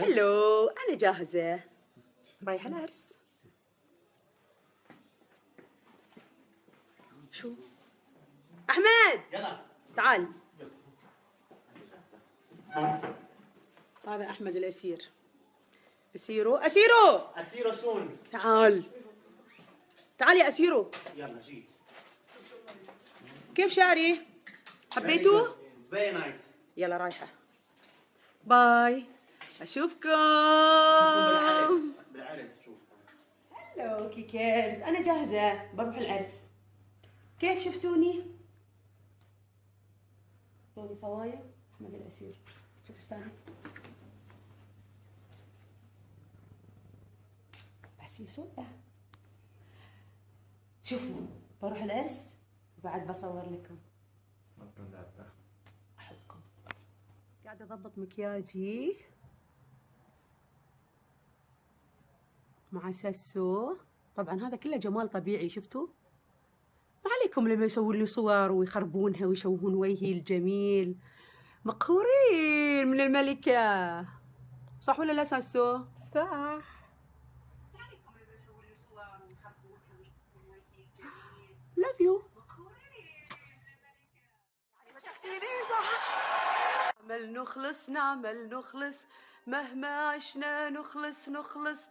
هلو، أنا جاهزة. رايحة العرس. شو؟ أحمد! يلا تعال. هذا أحمد الأسير. أسيرو، أسيرو! أسيرو سون. تعال. تعال يا أسيرو. يلا جي. كيف شعري؟ حبيتوه؟ فيري نايس. يلا رايحة. باي. أشوفكم. بالعرس شوف. هلو كيكرز، أنا جاهزة بروح العرس. كيف شفتوني؟ شفتوني صوايا؟ أحمد الأسير. شوف استاني. بس يسوء. شوفوا بروح العرس وبعد بصور لكم. أحبكم. قاعدة أضبط مكياجي مع ساسو. طبعا هذا كله جمال طبيعي. شفتوا؟ ما عليكم لما يسوون لي صور ويخربونها ويشوهون وجهي الجميل. مقهورين من الملكة. صح ولا لا ساسو؟ صح. ما عليكم لما يسوون لي صور ويخربونها ويشوهون وجهي الجميل. لاف يو. مقهورين من الملكة. يعني ما شفتيني صح؟ نعمل نخلص نعمل نخلص، مهما عشنا نخلص نخلص.